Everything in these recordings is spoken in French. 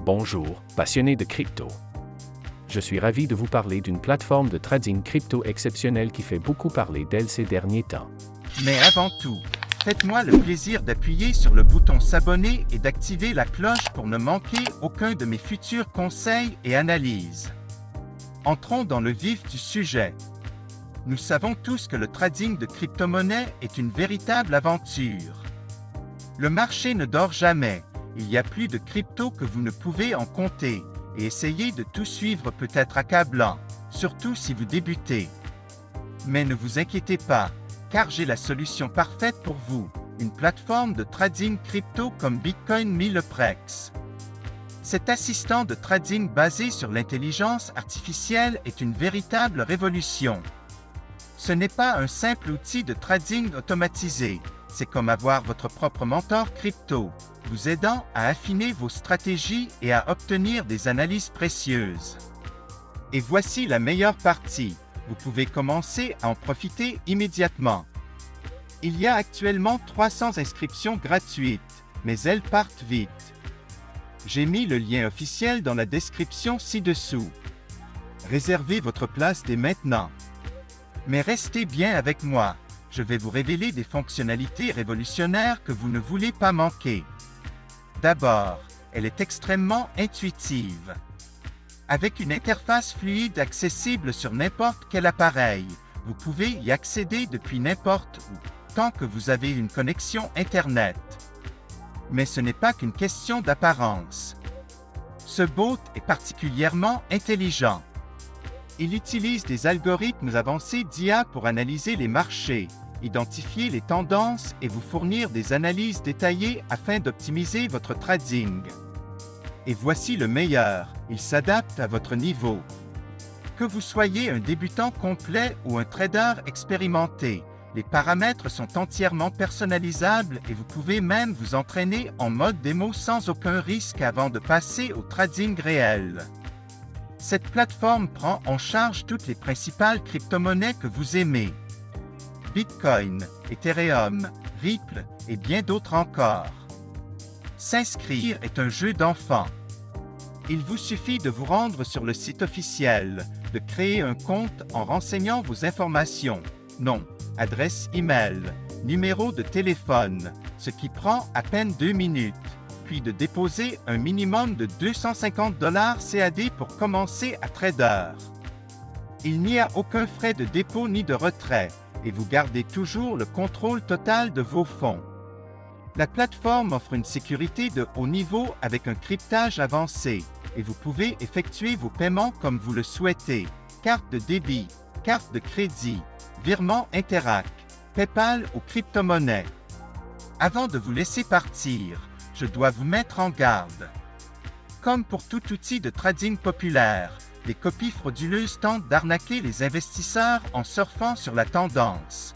Bonjour, passionnés de crypto. Je suis ravi de vous parler d'une plateforme de trading crypto exceptionnelle qui fait beaucoup parler d'elle ces derniers temps. Mais avant tout, faites-moi le plaisir d'appuyer sur le bouton s'abonner et d'activer la cloche pour ne manquer aucun de mes futurs conseils et analyses. Entrons dans le vif du sujet. Nous savons tous que le trading de crypto-monnaies est une véritable aventure. Le marché ne dort jamais. Il y a plus de crypto que vous ne pouvez en compter, et essayer de tout suivre peut être accablant, surtout si vous débutez. Mais ne vous inquiétez pas, car j'ai la solution parfaite pour vous, une plateforme de trading crypto comme Bitcoin Milleprex. Cet assistant de trading basé sur l'intelligence artificielle est une véritable révolution. Ce n'est pas un simple outil de trading automatisé, c'est comme avoir votre propre mentor crypto, vous aidant à affiner vos stratégies et à obtenir des analyses précieuses. Et voici la meilleure partie, vous pouvez commencer à en profiter immédiatement. Il y a actuellement 300 inscriptions gratuites, mais elles partent vite. J'ai mis le lien officiel dans la description ci-dessous. Réservez votre place dès maintenant. Mais restez bien avec moi, je vais vous révéler des fonctionnalités révolutionnaires que vous ne voulez pas manquer. D'abord, elle est extrêmement intuitive. Avec une interface fluide accessible sur n'importe quel appareil, vous pouvez y accéder depuis n'importe où, tant que vous avez une connexion Internet. Mais ce n'est pas qu'une question d'apparence. Ce bot est particulièrement intelligent. Il utilise des algorithmes avancés d'IA pour analyser les marchés, identifier les tendances et vous fournir des analyses détaillées afin d'optimiser votre trading. Et voici le meilleur, il s'adapte à votre niveau. Que vous soyez un débutant complet ou un trader expérimenté, les paramètres sont entièrement personnalisables et vous pouvez même vous entraîner en mode démo sans aucun risque avant de passer au trading réel. Cette plateforme prend en charge toutes les principales crypto-monnaies que vous aimez. Bitcoin, Ethereum, Ripple et bien d'autres encore. S'inscrire est un jeu d'enfant. Il vous suffit de vous rendre sur le site officiel, de créer un compte en renseignant vos informations, nom, adresse email, numéro de téléphone, ce qui prend à peine 2 minutes, puis de déposer un minimum de 250 $ CAD pour commencer à trader. Il n'y a aucun frais de dépôt ni de retrait, et vous gardez toujours le contrôle total de vos fonds. La plateforme offre une sécurité de haut niveau avec un cryptage avancé, et vous pouvez effectuer vos paiements comme vous le souhaitez, carte de débit, carte de crédit, virement Interac, PayPal ou crypto-monnaie. Avant de vous laisser partir, je dois vous mettre en garde. Comme pour tout outil de trading populaire, des copies frauduleuses tentent d'arnaquer les investisseurs en surfant sur la tendance.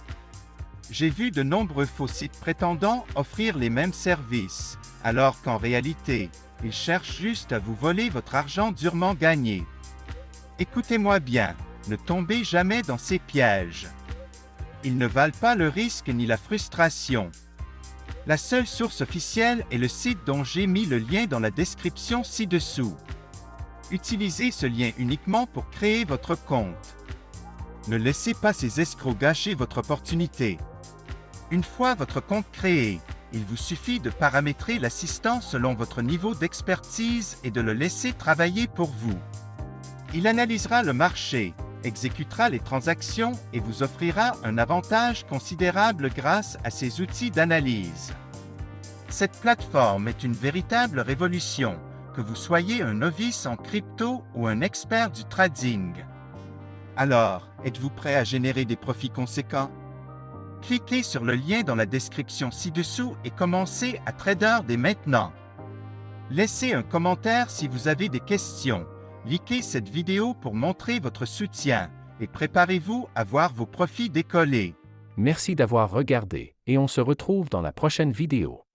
J'ai vu de nombreux faux sites prétendant offrir les mêmes services, alors qu'en réalité, ils cherchent juste à vous voler votre argent durement gagné. Écoutez-moi bien, ne tombez jamais dans ces pièges. Ils ne valent pas le risque ni la frustration. La seule source officielle est le site dont j'ai mis le lien dans la description ci-dessous. Utilisez ce lien uniquement pour créer votre compte. Ne laissez pas ces escrocs gâcher votre opportunité. Une fois votre compte créé, il vous suffit de paramétrer l'assistant selon votre niveau d'expertise et de le laisser travailler pour vous. Il analysera le marché, exécutera les transactions et vous offrira un avantage considérable grâce à ses outils d'analyse. Cette plateforme est une véritable révolution, que vous soyez un novice en crypto ou un expert du trading. Alors, êtes-vous prêt à générer des profits conséquents? Cliquez sur le lien dans la description ci-dessous et commencez à trader dès maintenant. Laissez un commentaire si vous avez des questions. Likez cette vidéo pour montrer votre soutien et préparez-vous à voir vos profits décoller. Merci d'avoir regardé, et on se retrouve dans la prochaine vidéo.